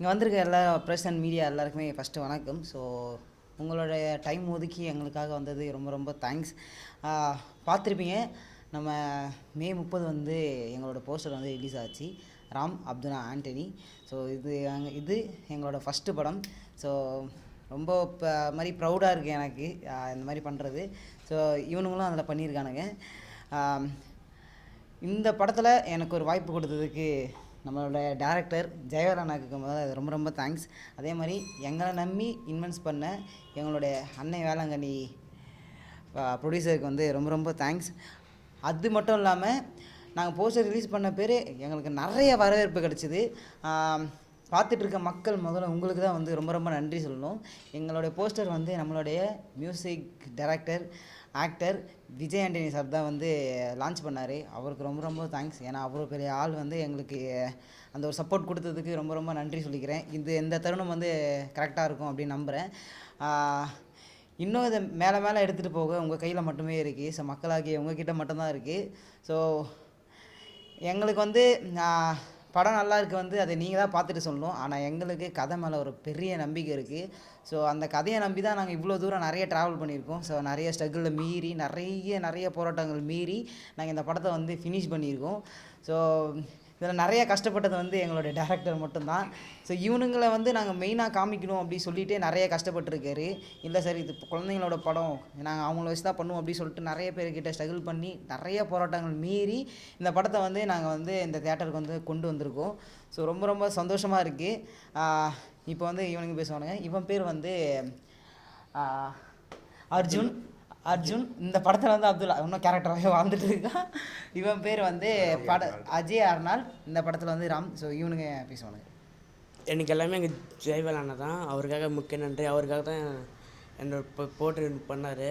இங்கே வந்திருக்க எல்லா ப்ரெஸ் அண்ட் மீடியா எல்லாருக்குமே ஃபஸ்ட்டு வணக்கம். ஸோ உங்களுடைய டைம் ஒதுக்கி எங்களுக்காக வந்தது ரொம்ப ரொம்ப தேங்க்ஸ். பார்த்துருப்பீங்க, நம்ம மே 30 வந்து எங்களோட போஸ்டர் வந்து ரிலீஸ் ஆச்சு, ராம் அப்துல்லா ஆண்டனி. ஸோ இது எங்களோட ஃபஸ்ட்டு படம். ஸோ ரொம்ப மாதிரி ப்ரௌடாக இருக்குது எனக்கு இந்த மாதிரி பண்ணுறது. ஸோ இவனுங்களும் அதில் பண்ணியிருக்கானுங்க. இந்த படத்தில் எனக்கு ஒரு வாய்ப்பு கொடுத்ததுக்கு நம்மளோட டேரக்டர் ஜெயவரனாக்கு முதல்ல ரொம்ப ரொம்ப தேங்க்ஸ். அதே மாதிரி எங்களை நம்பி இன்வெஸ்ட் பண்ண எங்களுடைய அன்னை வேளாங்கண்ணி ப்ரொடியூசருக்கு வந்து ரொம்ப ரொம்ப தேங்க்ஸ். அது மட்டும் இல்லாமல் நாங்கள் போஸ்டர் ரிலீஸ் பண்ண பேர் எங்களுக்கு நிறைய வரவேற்பு கிடச்சிது. பார்த்துட்ருக்க மக்கள் முதல்ல உங்களுக்கு தான் வந்து ரொம்ப ரொம்ப நன்றி சொல்லணும். எங்களுடைய போஸ்டர் வந்து நம்மளுடைய music director actor Vijay Antony sir தான் வந்து லான்ச் பண்ணார். அவருக்கு ரொம்ப ரொம்ப தேங்க்ஸ். ஏன்னா அவ்வளோ பெரிய ஆள் வந்து எங்களுக்கு அந்த ஒரு சப்போர்ட் கொடுத்ததுக்கு ரொம்ப ரொம்ப நன்றி சொல்லிக்கிறேன். இந்த தருணம் வந்து கரெக்டாக இருக்கும் அப்படின்னு நம்புகிறேன். இன்னும் இதை மேலே மேலே எடுத்துகிட்டு போக உங்கள் கையில் மட்டுமே இருக்குது. ஸோ மக்களாகி உங்ககிட்ட மட்டும்தான் இருக்குது. ஸோ எங்களுக்கு வந்து படம் நல்லா இருக்குது வந்து அதை நீங்கள் தான் பார்த்துட்டு சொல்லணும். ஆனால் எங்களுக்கு கதை மேலே ஒரு பெரிய நம்பிக்கை இருக்குது. ஸோ அந்த கதையை நம்பி தான் நாங்கள் இவ்வளோ தூரம் நிறைய ட்ராவல் பண்ணியிருக்கோம். ஸோ நிறைய ஸ்ட்ரகிளில் மீறி நிறைய போராட்டங்கள் மீறி நாங்கள் இந்த படத்தை வந்து ஃபினிஷ் பண்ணியிருக்கோம். ஸோ இதில் நிறைய கஷ்டப்பட்டது வந்து எங்களுடைய டேரக்டர் மட்டும்தான். ஸோ இவனுங்களை வந்து நாங்கள் மெயினாக காமிக்கணும் அப்படின்னு சொல்லிட்டு நிறைய கஷ்டப்பட்டுருக்காரு. இல்லை சார், இது குழந்தைங்களோட படம், நாங்கள் அவங்கள வச்சு தான் பண்ணுவோம் அப்படின்னு சொல்லிட்டு நிறைய பேர்கிட்ட ஸ்ட்ரகிள் பண்ணி நிறைய போராட்டங்கள் மீறி இந்த படத்தை வந்து நாங்கள் வந்து இந்த தியேட்டருக்கு வந்து கொண்டு வந்திருக்கோம். ஸோ ரொம்ப ரொம்ப சந்தோஷமாக இருக்குது. இப்போ வந்து இவனுங்க பேசுவானுங்க. இவன் பேர் வந்து அர்ஜுன். இந்த படத்தில் வந்து அப்துல்லா இன்னும் கேரக்டராகவே வாழ்ந்துட்டு இருக்கான். இவன் பேர் வந்து அஜய் அர்னால். இந்த படத்தில் வந்து ராம். ஸோ இவனுங்க பேசுவானுங்க. எனக்கு எல்லாமே எங்கள் ஜெயவேலான தான். அவருக்காக முக்கிய நன்றி. அவருக்காக தான் என்னோட போட்டு பண்ணார்.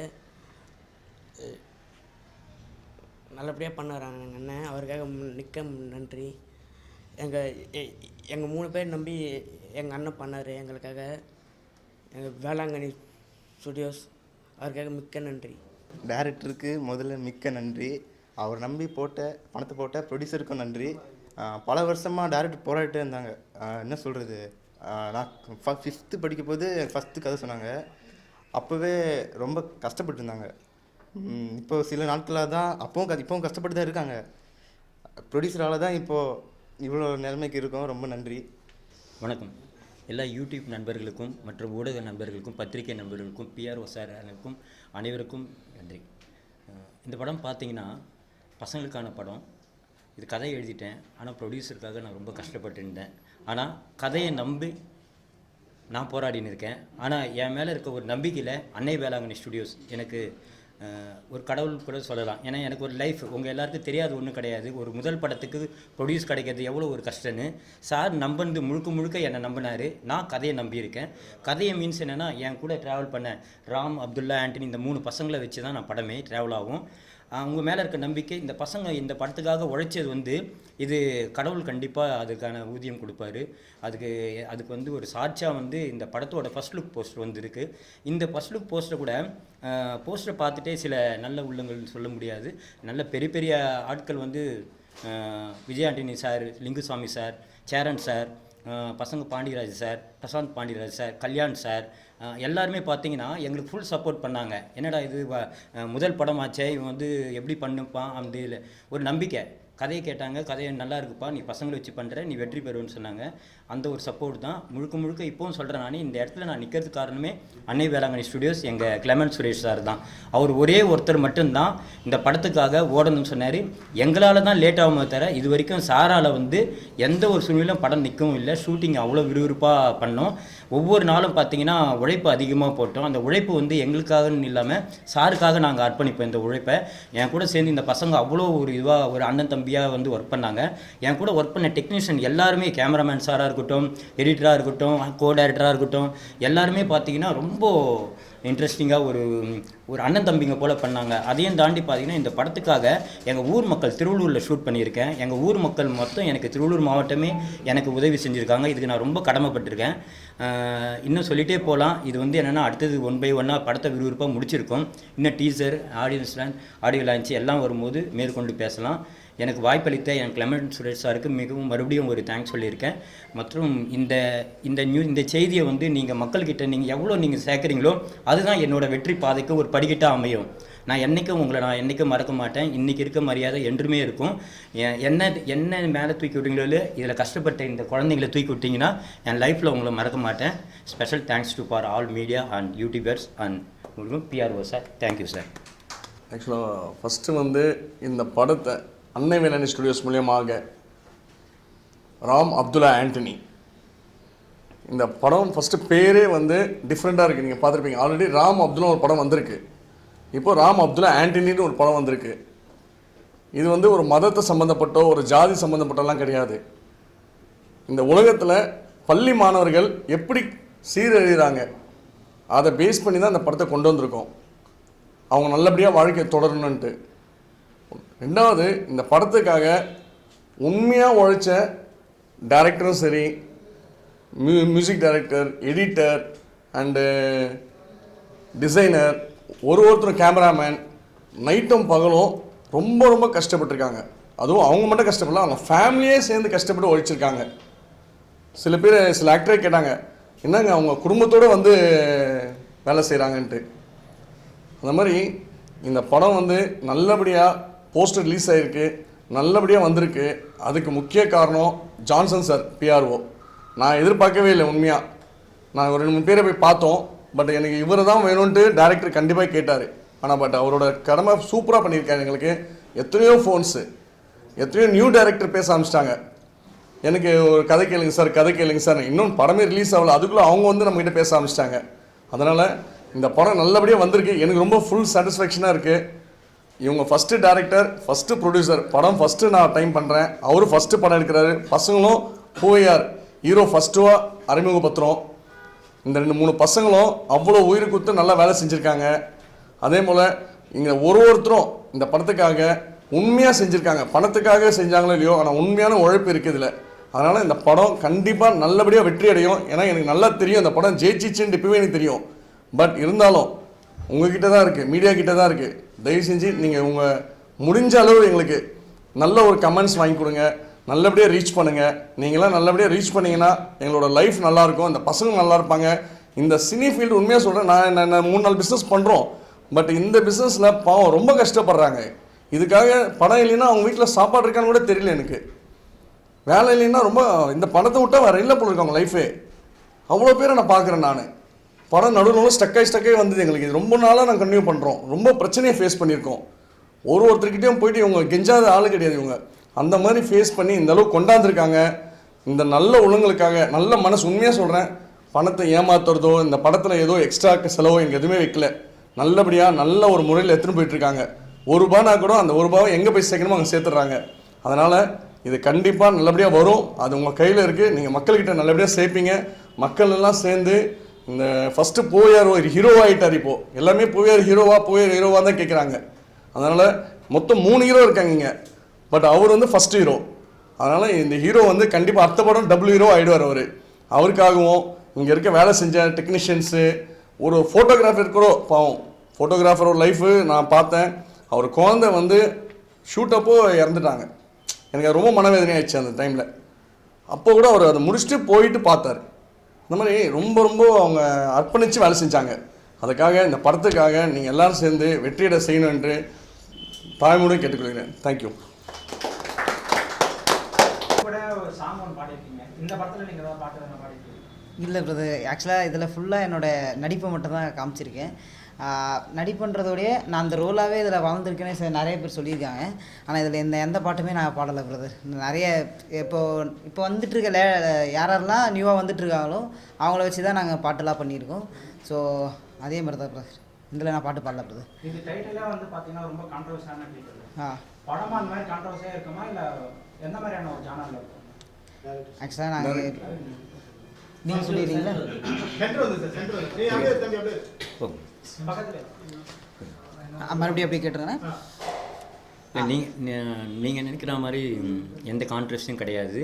நல்லபடியாக பண்ணார் எங்கள் அண்ணன். அவருக்காக நிற்க நன்றி. எங்கள் 3 பேர் நம்பி எங்கள் அண்ணன் பண்ணார் எங்களுக்காக. எங்கள் வேளாங்கண்ணி ஸ்டுடியோஸ், அவருக்காக மிக்க நன்றி. டைரக்டருக்கு முதல்ல மிக்க நன்றி. அவர் நம்பி பணத்தை போட்ட ப்ரொடியூசருக்கும் நன்றி. பல வருஷமாக டைரக்டர் போராடிட்டே இருந்தாங்க. என்ன சொல்கிறது, நான் 5th படிக்கும் போது ஃபஸ்ட்டு கதை சொன்னாங்க. அப்போவே ரொம்ப கஷ்டப்பட்டு இருந்தாங்க. இப்போ சில நாட்களாக தான் இப்போவும் கஷ்டப்பட்டு தான் இருக்காங்க. ப்ரொடியூசரால் தான் இப்போது இவ்வளோ நிலைமைக்கு இருக்கோம். ரொம்ப நன்றி. வணக்கம். எல்லா யூடியூப் நண்பர்களுக்கும் மற்றும் ஊடக நண்பர்களுக்கும் பத்திரிகை நண்பர்களுக்கும் பிஆர்ஓ சார்களுக்கும் அனைவருக்கும் நன்றி. இந்த படம் பார்த்திங்கன்னா பசங்களுக்கான படம். இது கதை எழுதிட்டேன். ஆனால் ப்ரொடியூசருக்காக நான் ரொம்ப கஷ்டப்பட்டுருந்தேன். ஆனால் கதையை நம்பி நான் போராடின்னு இருக்கேன். ஆனால் என் மேலே இருக்க ஒரு நம்பிக்கையில் அன்னை வேளாங்கண்ணி ஸ்டுடியோஸ் எனக்கு ஒரு கடவுள் கூட சொல்லலாம். ஏன்னா எனக்கு ஒரு லைஃப் உங்கள் எல்லாருக்கும் தெரியாது ஒன்றும் கிடையாது. ஒரு முதல் படத்துக்கு ப்ரொடியூஸ் கிடைக்கிறது எவ்வளோ ஒரு கஷ்டம்னு சார் நம்பந்து முழுக்க என்னை நம்பினார். நான் கதையை நம்பியிருக்கேன். கதையை மீன்ஸ் என்னென்னா, என் கூட ட்ராவல் பண்ண ராம், அப்துல்லா, ஆண்டனி, இந்த 3 பசங்களை வச்சு தான் நான் படமே ட்ராவல் ஆகும். அவங்க மேலே இருக்க நம்பிக்கை, இந்த பசங்க இந்த படத்துக்காக உழைச்சது வந்து இது கடவுள் கண்டிப்பாக அதுக்கான ஊதியம் கொடுப்பாரு. அதுக்கு வந்து ஒரு சாட்சியாக வந்து இந்த படத்தோட ஃபஸ்ட் லுக் போஸ்டர் வந்து இருக்குது. இந்த ஃபஸ்ட் லுக் போஸ்டர் கூட போஸ்டரை பார்த்துட்டே சில நல்ல உள்ளங்கள் சொல்ல முடியாது. நல்ல பெரிய ஆட்கள் வந்து Vijay Antony sir, Lingusamy sir, Cheran sir, Pasanga Pandiraj sir, Prashanth Pandiraj sir, Kalyan sir, எல்லாருமே பார்த்தீங்கன்னா எங்களுக்கு ஃபுல் சப்போர்ட் பண்ணாங்க. என்னடா இது முதல் படமாச்சே, இவன் வந்து எப்படி பண்ணுப்பான் அந்த ஒரு நம்பிக்கை. கதையை கேட்டாங்க, கதையை நல்லா இருக்குப்பா, நீ பசங்களை வச்சு பண்ணுற, நீ வெற்றி பெறுவேன்னு சொன்னாங்க. அந்த ஒரு சப்போர்ட் தான் முழுக்க இப்போவும் சொல்கிறேன். நான் இந்த இடத்துல நான் நிற்கிறதுக்கு காரணமே அன்னை வேளாங்கண்ணி ஸ்டுடியோஸ், எங்கள் கிளமன் சுரேஷ் சார் தான். அவர் ஒரே ஒருத்தர் மட்டும்தான் இந்த படத்துக்காக ஓடணும்னு சொன்னார். எங்களால் தான் லேட் ஆகுமே தவிர இது வரைக்கும் சாரால் வந்து எந்த ஒரு சூழ்நிலையும் படம் நிற்கவும் இல்லை. ஷூட்டிங் அவ்வளோ விறுவிறுப்பாக பண்ணோம். ஒவ்வொரு நாளும் பார்த்தீங்கன்னா உழைப்பு அதிகமாக போட்டோம். அந்த உழைப்பு வந்து எங்களுக்காகன்னு இல்லாமல் சாருக்காக நாங்கள் அர்ப்பணிப்போம். இந்த உழைப்பை என் கூட சேர்ந்து இந்த பசங்க அவ்வளோ ஒரு இதுவாக ஒரு அண்ணன் தம்பியாக வந்து ஒர்க் பண்ணாங்க. என் கூட ஒர்க் பண்ண டெக்னீஷியன் எல்லாருமே, கேமராமேன் சாராக இருக்கட்டும், எடிட்டராக இருக்கட்டும், கோ டைரக்டராக இருக்கட்டும், எல்லாருமே பார்த்தீங்கன்னா ரொம்ப இன்ட்ரெஸ்டிங்காக ஒரு அண்ணன் தம்பிங்க போல் பண்ணாங்க. அதையும் தாண்டி பார்த்தீங்கன்னா இந்த படத்துக்காக எங்கள் ஊர் மக்கள் திருவள்ளூரில் ஷூட் பண்ணியிருக்கேன். எங்கள் ஊர் மக்கள் மொத்தம் எனக்கு திருவள்ளூர் மாவட்டமே எனக்கு உதவி செஞ்சுருக்காங்க. இதுக்கு நான் ரொம்ப கடமைப்பட்டிருக்கேன். இன்னும் சொல்லிகிட்டே போகலாம். இது வந்து என்னென்னா அடுத்தது 1 by 1 படத்தை விறுவிறுப்பாக முடிச்சிருக்கோம். இன்னும் டீசர், ஆடியோ லான்ச் எல்லாம் வரும்போது மேற்கொண்டு பேசலாம். எனக்கு வாய்ப்பளித்த என் கிளமெண்ட் சுரேஷ் சாருக்கு மிகவும் மறுபடியும் ஒரு தேங்க்ஸ் சொல்லியிருக்கேன். மற்றும் இந்த செய்தியை வந்து நீங்கள் மக்கள்கிட்ட நீங்கள் எவ்வளோ நீங்கள் சேர்க்குறீங்களோ அதுதான் என்னோடய வெற்றி பாதைக்கு ஒரு படிக்கட்டாக அமையும். நான் என்றைக்கும் மறக்க மாட்டேன். இன்றைக்கி இருக்க மரியாதை என்றுமே இருக்கும். என்ன மேலே தூக்கி விட்டீங்களோ இதில் கஷ்டப்பட்ட இந்த குழந்தைங்களை தூக்கி விட்டிங்கன்னா என் லைஃப்பில் உங்களை மறக்க மாட்டேன். Special thanks to for all media and YouTubers and உங்களுக்கு பிஆர்ஓ சார். Thank you sir. ஆக்சுவலாக ஃபஸ்ட்டு வந்து இந்த படத்தை அன்னை வேலணி ஸ்டுடியோஸ் மூலியமாக ராம் அப்துல்லா ஆண்டனி, இந்த படம் ஃபஸ்ட்டு பேரே வந்து டிஃப்ரெண்ட்டாக இருக்குது. நீங்கள் பார்த்துருப்பீங்க, ஆல்ரெடி ராம் அப்துல்லா ஒரு படம் வந்திருக்கு. இப்போ ராம் அப்துல்லா ஆண்டனின்னு ஒரு படம் வந்திருக்கு. இது வந்து ஒரு மதத்தை சம்மந்தப்பட்டோ ஒரு ஜாதி சம்மந்தப்பட்டோலாம் கிடையாது. இந்த உலகத்தில் பள்ளி மாணவர்கள் எப்படி சீரழிகிறாங்க அதை பேஸ் பண்ணி தான் இந்த படத்தை கொண்டு வந்திருக்கோம். அவங்க நல்லபடியாக வாழ்க்கையை தொடரணுன்ட்டு. ரெண்டாவது, இந்த படத்துக்காக உண்மையாக உழைச்ச டைரக்டரும் சரி, music director, editor and designer, ஒருத்தரும் கேமராமேன், நைட்டும் பகலும் ரொம்ப ரொம்ப கஷ்டப்பட்டுருக்காங்க. அதுவும் அவங்க மட்டும் கஷ்டப்படல, அவங்க ஃபேமிலியே சேர்ந்து கஷ்டப்பட்டு உழைச்சிருக்காங்க. சில ஆக்டரே கேட்டாங்க, என்னங்க அவங்க குடும்பத்தோடு வந்து வேலை செய்கிறாங்கன்ட்டு. அந்த மாதிரி இந்த படம் வந்து நல்லபடியாக போஸ்டர் ரிலீஸ் ஆகிருக்கு, நல்லபடியாக வந்திருக்கு. அதுக்கு முக்கிய காரணம் ஜான்சன் சார், பிஆர்ஓ. நான் எதிர்பார்க்கவே இல்லை உண்மையாக. நான் ஒரு 2-3 பேரை போய் பார்த்தோம். பட் எனக்கு இவர் தான் வேணும்ன்ட்டு டேரக்டர் கண்டிப்பாக கேட்டார். ஆனால் அவரோட கடமை சூப்பராக பண்ணியிருக்காரு. எங்களுக்கு எத்தனையோ ஃபோன்ஸு, எத்தனையோ நியூ டைரக்டர் பேச ஆரம்பிச்சிட்டாங்க. எனக்கு ஒரு கதை கேளுங்க சார். இன்னும் படமே ரிலீஸ் ஆகலை, அதுக்குள்ளே அவங்க வந்து நம்மகிட்ட பேச ஆரம்பிச்சிட்டாங்க. அதனால் இந்த படம் நல்லபடியாக வந்திருக்கு. எனக்கு ரொம்ப ஃபுல் சாட்டிஸ்ஃபேக்ஷனாக இருக்குது. இவங்க ஃபஸ்ட்டு டைரக்டர், ஃபஸ்ட்டு ப்ரொடியூசர், படம் ஃபஸ்ட்டு நான் டைம் பண்ணுறேன். அவரும் ஃபஸ்ட்டு படம் எடுக்கிறாரு. பசங்களும் பூவையார் ஹீரோ ஃபஸ்ட்டுவாக அறிமுகப்படுத்துகிறோம். இந்த 2-3 பசங்களும் அவ்வளோ உயிர் கொடுத்து நல்லா வேலை செஞ்சுருக்காங்க. அதே போல் இங்கே ஒருத்தரும் இந்த படத்துக்காக உண்மையாக செஞ்சுருக்காங்க. பணத்துக்காக செஞ்சாங்களோ இல்லையோ, ஆனால் உண்மையான உழைப்பு இருக்குது இதில். அதனால் இந்த படம் கண்டிப்பாக நல்லபடியாக வெற்றி அடையும். ஏன்னா எனக்கு நல்லா தெரியும் இந்த படம் ஜெயிச்சிச்சுன்னு இப்போவே எனக்கு தெரியும். பட் இருந்தாலும் உங்ககிட்ட தான் இருக்குது, மீடியா கிட்ட தான் இருக்குது. தயவு செஞ்சு நீங்கள் உங்கள் முடிஞ்ச அளவு எங்களுக்கு நல்ல ஒரு கமெண்ட்ஸ் வாங்கி கொடுங்க, நல்லபடியாக ரீச் பண்ணுங்கள். நீங்களாம் நல்லபடியாக ரீச் பண்ணிங்கன்னா எங்களோட லைஃப் நல்லாயிருக்கும், அந்த பசங்க நல்லா இருப்பாங்க. இந்த சினி ஃபீல்டு உண்மையாக சொல்கிறேன், நான் 3-4 பிஸ்னஸ் பண்ணுறோம். பட் இந்த பிஸ்னஸில் பாவம் ரொம்ப கஷ்டப்படுறாங்க. இதுக்காக படம் இல்லைன்னா அவங்க வீட்டில் சாப்பாடு இருக்கான்னு கூட தெரியல எனக்கு. வேலை இல்லைன்னா ரொம்ப இந்த பணத்தை விட்டால் வேறு இல்லை போல இருக்காங்க லைஃபே. அவ்வளோ பேரை நான் பார்க்குறேன். நான் படம் நடுவில் ஸ்டக்காகி வந்தது எங்களுக்கு. இது ரொம்ப நாளாக நான் கன்டினியூ பண்ணுறோம். ரொம்ப பிரச்சனையை ஃபேஸ் பண்ணியிருக்கோம். ஒருத்தர்கிட்டையும் போயிட்டு இவங்க கெஞ்சாத ஆள் கிடையாது. இவங்க அந்த மாதிரி ஃபேஸ் பண்ணி இந்த அளவுக்கு கொண்டாந்துருக்காங்க. இந்த நல்ல உள்ளங்களுக்காக நல்ல மனசு, உண்மையாக சொல்கிறேன், பணத்தை ஏமாத்துறதோ இந்த படத்தில் ஏதோ எக்ஸ்ட்ரா செலவோ எனக்கு எதுவுமே வைக்கல. நல்லபடியாக நல்ல ஒரு முறையில் எடுத்துகிட்டு போயிட்டுருக்காங்க. ₹1 கூட அந்த ₹1 எங்கே போய் சேர்க்கணுமோ அங்கே சேர்த்துட்றாங்க. அதனால் இது கண்டிப்பாக நல்லபடியாக வரும். அது உங்கள் கையில் இருக்குது. நீங்கள் மக்கள்கிட்ட நல்லபடியாக சேர்ப்பீங்க. மக்கள் எல்லாம் சேர்ந்து இந்த ஃபஸ்ட்டு பூவையார் ஒரு ஹீரோ ஆகிட்டார். இப்போது எல்லாமே பூவையார் ஹீரோவாக தான் கேட்குறாங்க. அதனால் மொத்தம் 3 ஹீரோ இருக்காங்க இங்கே. பட் அவர் வந்து ஃபஸ்ட் ஹீரோ. அதனால் இந்த ஹீரோ வந்து கண்டிப்பாக அடுத்த படம் டபுள் ஹீரோ ஆகிடுவார். அவருக்காகவும் இங்கே இருக்க வேலை செஞ்ச டெக்னீஷியன்ஸு, ஒரு ஃபோட்டோகிராஃபர் கூட பாவம், ஃபோட்டோகிராஃபரோட லைஃபு நான் பார்த்தேன். அவர் குழந்தை வந்து ஷூட்டப்போ இறந்துட்டாங்க. எனக்கு அது ரொம்ப மனவேதனையாகிடுச்சு அந்த டைமில். அப்போ கூட அவர் அதை முடிச்சுட்டு போயிட்டு பார்த்தார். இந்த மாதிரி ரொம்ப அவங்க அர்ப்பணித்து வேலை செஞ்சாங்க. அதுக்காக இந்த படத்துக்காக நீங்கள் எல்லோரும் சேர்ந்து வெற்றியடை செய்யணும் என்று தாய்மொழியை கேட்டுக்கொள்கிறேன். தேங்க்யூ. இல்லை பிரதர், ஆக்சுவலாக இதில் ஃபுல்லாக என்னோடய நடிப்பை மட்டும் தான் காமிச்சிருக்கேன். நடிப்புன்றதோடைய நான் அந்த ரோலாகவே இதில் வளர்ந்துருக்கேன்னு நிறைய பேர் சொல்லியிருக்காங்க. ஆனால் இதில் எந்த பாட்டுமே நான் பாடலை பிரதர். நிறைய இப்போ வந்துட்டுருக்க யாரெல்லாம் நியூவாக வந்துட்டுருக்காங்களோ அவங்கள வச்சு தான் நாங்கள் பாட்டெல்லாம் பண்ணியிருக்கோம். ஸோ அதே மாதிரி தான் பிரதர், இதில் நான் பாட்டு பாடல பிரதர். இது டைட்டிலே வந்து பார்த்தீங்கன்னா ரொம்ப கான்ட்ரவர்சியான டைட்டில். படமா அந்த மாதிரி கான்ட்ரவர்சியாக இருக்குமா, இல்லை எந்த மாதிரியான ஒரு ஜானரில் இருக்கும்? ஆக்சுவலாக நாங்கள் நீங்கள் சொல்லிடுறீங்களா? மறுபடியும் அப்படியே கேட்டுருங்க. நீங்கள் நினைக்கிற மாதிரி எந்த கான்ட்ரஸ்டும் கிடையாது.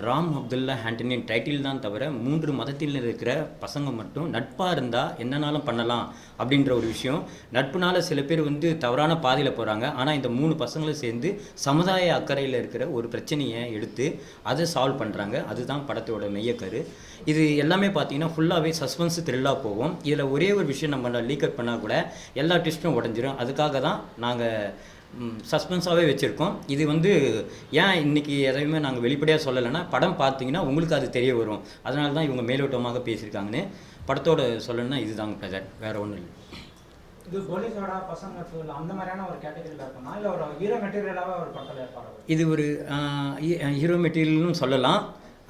ராம் அப்துல்லா ஆண்டனியின் டைட்டில் தான் தவிர 3 மதத்தில் இருக்கிற பசங்க மட்டும் நட்பாக இருந்தால் என்னன்னாலும் பண்ணலாம் அப்படின்ற ஒரு விஷயம். நட்புனால சில பேர் வந்து தவறான பாதையில் போகிறாங்க. ஆனால் இந்த 3 பசங்களும் சேர்ந்து சமுதாய அக்கறையில் இருக்கிற ஒரு பிரச்சனையை எடுத்து அதை சால்வ் பண்ணுறாங்க. அதுதான் படத்தோட மையக்கரு. இது எல்லாமே பார்த்தீங்கன்னா ஃபுல்லாகவே சஸ்பென்ஸ் த்ரில்லாக போகும். இதில் ஒரே ஒரு விஷயம் நம்ம லீக்கட் பண்ணால் கூட எல்லா ட்விஸ்ட்டும் உடஞ்சிரும். அதுக்காக தான் நாங்கள் சஸ்பென்ஸாகவே வச்சுருக்கோம். இது வந்து ஏன் இன்றைக்கி எதையுமே நாங்கள் வெளிப்படையாக சொல்லலைன்னா, படம் பார்த்தீங்கன்னா உங்களுக்கு அது தெரிய வரும். அதனால தான் இவங்க மேலோட்டமாக பேசியிருக்காங்கன்னு. படத்தோட சொல்லணும்னா இதுதாங்க பிரதர், வேறு ஒன்றும் இல்லை. இது போலீஸோட பசங்க அந்த மாதிரியான ஒரு கேட்டகரியில் இருக்குமா, இல்லை ஒரு ஹீரோ மெட்டீரியலாகவே ஒரு படத்தில் இருப்பாரு? இது ஒரு ஹீரோ மெட்டீரியல்னு சொல்லலாம்.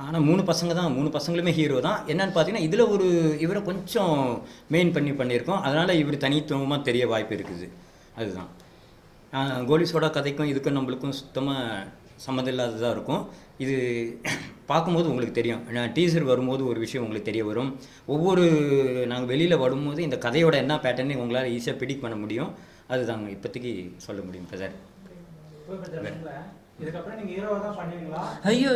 ஆனால் 3 பசங்க தான், 3 பசங்களுமே ஹீரோ தான். என்னென்னு பார்த்தீங்கன்னா இதில் ஒரு இவரை கொஞ்சம் மெயின் பண்ணியிருக்கோம். அதனால் இவர் தனித்துவமாக தெரிய வாய்ப்பு இருக்குது. அதுதான் கோலிஸோட கதைக்கும் இதுக்கும் நம்மளுக்கும் சுத்தமாக சம்மந்தம் இல்லாததாக இருக்கும். இது பார்க்கும்போது உங்களுக்கு தெரியும். டீசர் வரும்போது ஒரு விஷயம் உங்களுக்கு தெரிய வரும். ஒவ்வொரு நாங்கள் வெளியில் வரும்போது இந்த கதையோட என்ன பேட்டர்னு உங்களால் ஈஸியாக ப்ரிடிக்ட் பண்ண முடியும். அதுதாங்க இப்போதைக்கு சொல்ல முடியும் பிரதர். இதுக்கப்புறம் நீங்கள் ஹீரோவாக தான் பண்ணுவீங்களா? ஐயோ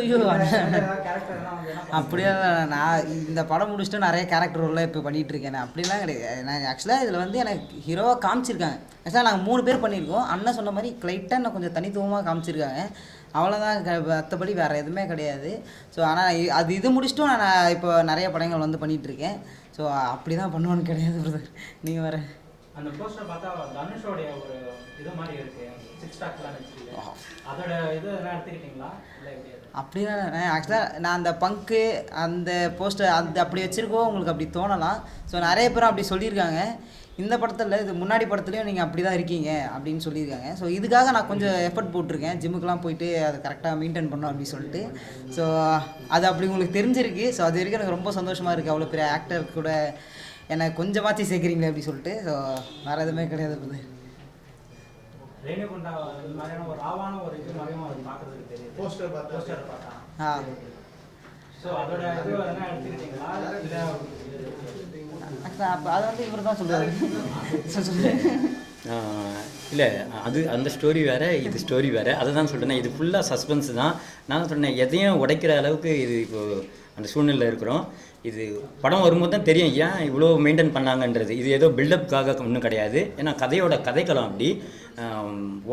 கேரக்டர்லாம் வந்து அப்படியே நான் இந்த படம் முடிச்சுட்டு நிறைய கேரக்டர் ரோல்லாம் இப்போ பண்ணிகிட்டு இருக்கேன். அப்படிலாம் கிடையாது. நான் ஆக்சுவலாக இதில் வந்து எனக்கு ஹீரோவாக காமிச்சிருக்காங்க. ஆக்சுவலாக நாங்கள் 3 பேர் பண்ணியிருக்கோம். அண்ணன் சொன்ன மாதிரி லைட்டாக இன்னும் கொஞ்சம் தனித்துவமாக காமிச்சிருக்காங்க. அவ்வளோதான், மற்றபடி வேறு எதுவுமே கிடையாது. ஸோ ஆனால் அது இது முடிச்சுட்டும் நான் இப்போ நிறைய படங்கள் வந்து பண்ணிகிட்ருக்கேன். ஸோ அப்படி தான் பண்ணுவேன்னு கிடையாது பிரதர். நீங்கள் வேறு அந்த போஸ்டர் பார்த்தா தனுஷோடைய ஒரு இது மாதிரி இருக்கு, 6 பேக்லாம் வச்சுருக்கு. அதோட இது எல்லாம் எடுத்துக்கிட்டீங்களா இல்லை எப்படி? அப்படின்னா ஆக்சுவலாக நான் அந்த பங்கு அந்த போஸ்டர் அந்த அப்படி வச்சுருக்கோம், உங்களுக்கு அப்படி தோணலாம். ஸோ நிறைய பேரும் அப்படி சொல்லியிருக்காங்க. இந்த படத்தில் இது முன்னாடி படத்துலையும் நீங்கள் அப்படி தான் இருக்கீங்க அப்படின்னு சொல்லியிருக்காங்க. ஸோ இதுக்காக நான் கொஞ்சம் எஃபர்ட் போட்டிருக்கேன். ஜிம்முக்கெலாம் போயிட்டு அதை கரெக்டாக மெயின்டைன் பண்ணோம் அப்படின்னு சொல்லிட்டு. ஸோ அது அப்படி உங்களுக்கு தெரிஞ்சிருக்கு. ஸோ அது வரைக்கும் எனக்கு ரொம்ப சந்தோஷமாக இருக்குது. அவ்வளோ பெரிய ஆக்டர் கூட எனக்கு கொஞ்சமாச்சு சேர்க்குறீங்களே அப்படி சொல்லிட்டு. ஸோ வேறு எதுவுமே கிடையாது. ரேணுகுண்டா இந்த மாதிரியான ஒரு ராவான ஒரு இது மாதிரியும் அது பார்க்கறதுக்கு தெரியுது. போஸ்டர் பார்த்தா ஸோ அதோட இது என்ன எடுத்துக்கிட்டீங்களா? அது வந்து இவர் தான் சொல்லுவார். இல்லை, அது அந்த ஸ்டோரி வேறு, இது ஸ்டோரி வேறு. அதை தான் சொல்கிறேன். இது ஃபுல்லாக சஸ்பென்ஸ் தான். நான் சொன்னேன் எதையும் உடைக்கிற அளவுக்கு இது இப்போது அந்த சூழ்நிலை இருக்கிறோம். இது படம் வரும்போது தான் தெரியும் ஏன் இவ்வளோ மெயின்டைன் பண்ணாங்கன்றது. இது ஏதோ பில்டப்புக்காக ஒன்றும் கிடையாது. ஏன்னா கதையோட கதைக்களம் அப்படி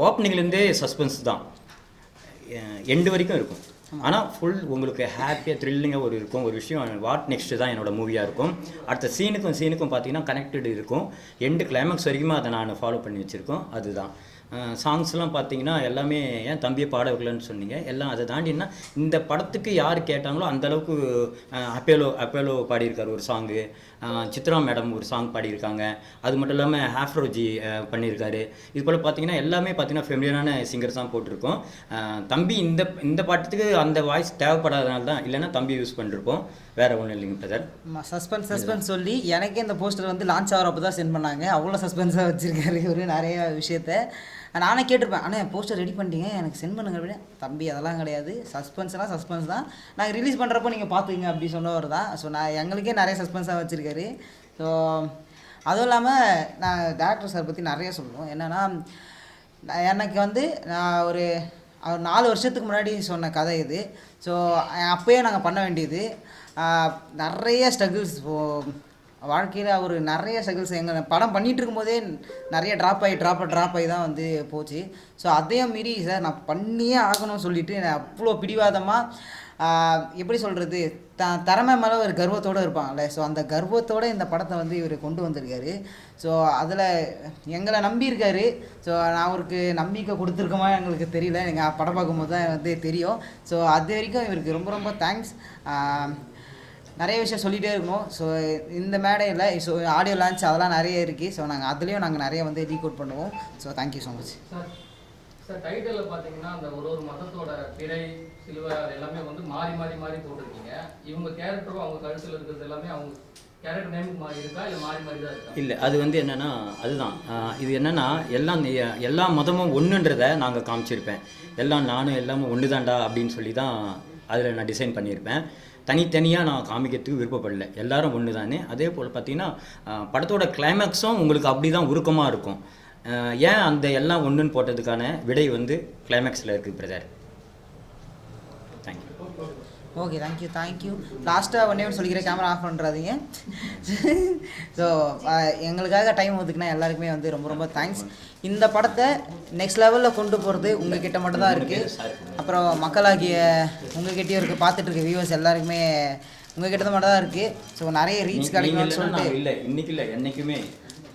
ஓப்பனிங்லேருந்தே சஸ்பென்ஸ் தான், எண்டு வரைக்கும் இருக்கும். ஆனால் ஃபுல் உங்களுக்கு ஹாப்பியாக த்ரில்லிங்காக ஒரு இருக்கும். ஒரு விஷயம் வாட் நெக்ஸ்ட்டு தான் என்னோடய மூவியாக இருக்கும். அடுத்த சீனுக்கும் பார்த்தீங்கன்னா கனெக்டட் இருக்கும். எண்டு கிளைமேக்ஸ் வரைக்குமே அதை நான் ஃபாலோ பண்ணி வச்சுருக்கோம். அதுதான் சாங்ஸ்லாம் பார்த்தீங்கன்னா எல்லாமே ஏன் தம்பியை பாட வைக்கலன்னு சொன்னீங்க. எல்லாம் அதை தாண்டினா இந்த படத்துக்கு யார் கேட்டாங்களோ அந்தளவுக்கு அப்பேலோ பாடியிருக்காரு ஒரு சாங்கு, சித்ரா மேடம் ஒரு சாங் பாடியிருக்காங்க. அது மட்டும் இல்லாமல் ஆஃப்ரோஜி பண்ணியிருக்காரு. இது போல் பார்த்தீங்கன்னா எல்லாமே பார்த்தீங்கன்னா ஃபெமிலியரான சிங்கர்ஸ் தான் போட்டிருக்கோம். தம்பி இந்த பாட்டுக்கு அந்த வாய்ஸ் தேவைப்படாதனால தான், இல்லைன்னா தம்பி யூஸ் பண்ணிருப்போம். வேறு ஒன்றும் இல்லைங்க பிரதர். சஸ்பென்ஸ் சொல்லி எனக்கே இந்த போஸ்டர் வந்து லான்ச் ஆகிறப்போ தான் சென்ட் பண்ணாங்க. அவ்வளோ சஸ்பென்ஸாக வச்சுருக்காரு ஒரு நிறைய விஷயத்த. நானே கேட்டிருப்பேன், ஆனால் போஸ்டர் ரெடி பண்ணிட்டீங்க எனக்கு சென்ட் பண்ணுங்க அப்படின்னா. தம்பி அதெல்லாம் கிடையாது, சஸ்பென்ஸ்னால் சஸ்பென்ஸ் தான், நாங்கள் ரிலீஸ் பண்ணுறப்போ நீங்கள் பார்த்துங்க அப்படி சொன்னவர் தான். ஸோ நான் எங்களுக்கே நிறைய சஸ்பென்ஸாக வச்சுருக்காரு. ஸோ அதுவும் இல்லாமல் நான் டேரக்டர் சார் பற்றி நிறைய சொல்லணும். என்னென்னா எனக்கு வந்து நான் ஒரு 4 வருஷத்துக்கு முன்னாடி சொன்ன கதை இது. ஸோ அப்போயே நாங்கள் பண்ண வேண்டியது நிறைய ஸ்ட்ரகிள்ஸ். வாழ்க்கையில் அவர் நிறைய ஸ்ட்ரகிள்ஸ் எங்கள் படம் பண்ணிகிட்டு இருக்கும்போதே நிறைய ட்ராப் ஆகி தான் வந்து போச்சு. ஸோ அதையும் மீறி சார் நான் பண்ணியே ஆகணும்னு சொல்லிவிட்டு அவ்வளோ பிடிவாதமாக எப்படி சொல்கிறது, திறமை மேலே ஒரு கர்வத்தோடு இருப்பாங்கள்ல. ஸோ அந்த கர்வத்தோடு இந்த படத்தை வந்து இவர் கொண்டு வந்திருக்காரு. ஸோ அதில் எங்களை நம்பியிருக்காரு. ஸோ நான் அவருக்கு நம்பிக்கை கொடுத்துருக்கோமா எங்களுக்கு தெரியல, எங்கள் படம் பார்க்கும்போது தான் வந்து தெரியும். ஸோ அது வரைக்கும் இவருக்கு ரொம்ப ரொம்ப தேங்க்ஸ். நிறைய விஷயம் சொல்லிகிட்டே இருக்கணும். ஸோ இந்த மேடையில் ஸோ ஆடியோ லான்ச் அதெல்லாம் நிறைய இருக்குது. ஸோ அதுலேயும் நாங்கள் நிறைய வந்து டீகோட் பண்ணுவோம். So thank you so much. Sir டைட்டிலில் பார்த்தீங்கன்னா அந்த ஒரு மதத்தோட பிறை சிலுவை அது எல்லாமே வந்து மாறி போட்டிருக்கீங்க. இவங்க கேரக்டரும் அவங்க கழுத்தில் இருக்கிறது எல்லாமே அவங்க கேரக்டர் நேமுக்கு மாறி இருக்கா இல்லை மாறி தான் இருக்கா? இல்லை, அது வந்து என்னென்னா அதுதான் இது என்னென்னா எல்லா மதமும் ஒன்றுன்றதை நாங்கள் காமிச்சிருப்பேன். நானும் எல்லாமே ஒன்று தான்டா அப்படின்னு சொல்லி தான் அதில் நான் டிசைன் பண்ணியிருப்பேன். தனித்தனியாக நான் காமிக்கிறதுக்கு விருப்பப்படல, எல்லாரும் ஒன்று தானே. அதே போல் பார்த்திங்கன்னா படத்தோட கிளைமேக்ஸும் உங்களுக்கு அப்படி தான் உருக்கமாக இருக்கும். ஏன் அந்த எல்லாம் ஒன்றுன்னு போட்டதுக்கான விடை வந்து கிளைமேக்ஸில் இருக்குது பிரதர். தேங்க்யூ. Okay, thank you. லாஸ்ட்டாக ஒன்றே ஒன்று சொல்லிக்கிறேன், கேமரா ஆஃப் பண்ணுறாதீங்க. ஸோ எங்களுக்காக டைம் ஒதுக்குனா எல்லாருக்குமே வந்து ரொம்ப ரொம்ப தேங்க்ஸ். இந்த படத்தை நெக்ஸ்ட் லெவலில் கொண்டு போகிறது உங்ககிட்ட மட்டும் தான் இருக்குது. அப்புறம் மக்களாகிய உங்ககிட்டயும் இருக்குது, பார்த்துட்டு இருக்க வியூவர்ஸ் எல்லாருக்குமே உங்ககிட்ட தான் மட்டும் தான் இருக்குது. ஸோ நிறைய ரீச் கிடைக்கும்னு சொல்லிட்டு இல்லை இன்றைக்கி இல்லை என்றைக்குமே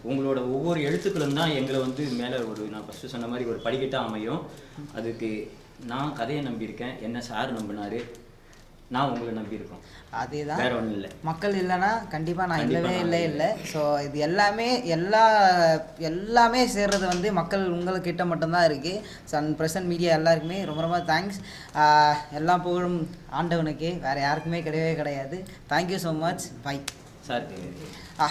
உங்களோட ஒவ்வொரு எழுத்துக்களும் தான் எங்களை வந்து மேலே நான் ஃபஸ்ட்டு சொன்ன மாதிரி ஒரு படிக்கட்டாக அமையும். அதுக்கு நான் கதையை நம்பியிருக்கேன், என்ன சார் நம்பினார், நான் உங்களை நம்பியிருக்கோம். அதே தான், வேறு ஒன்றும் இல்லை. மக்கள் இல்லைன்னா கண்டிப்பாக நான் இல்லை. ஸோ இது எல்லாமே சேர்றது வந்து மக்கள் உங்கள்கிட்ட மட்டும்தான் இருக்குது. ஸோ ப்ரெசன்ட் மீடியா எல்லாருக்குமே ரொம்ப ரொம்ப தேங்க்ஸ். எல்லாம் புகழும் ஆண்டவனுக்கு, வேறு யாருக்குமே கிடையாது. Thank you so much. Bye sir. ஆ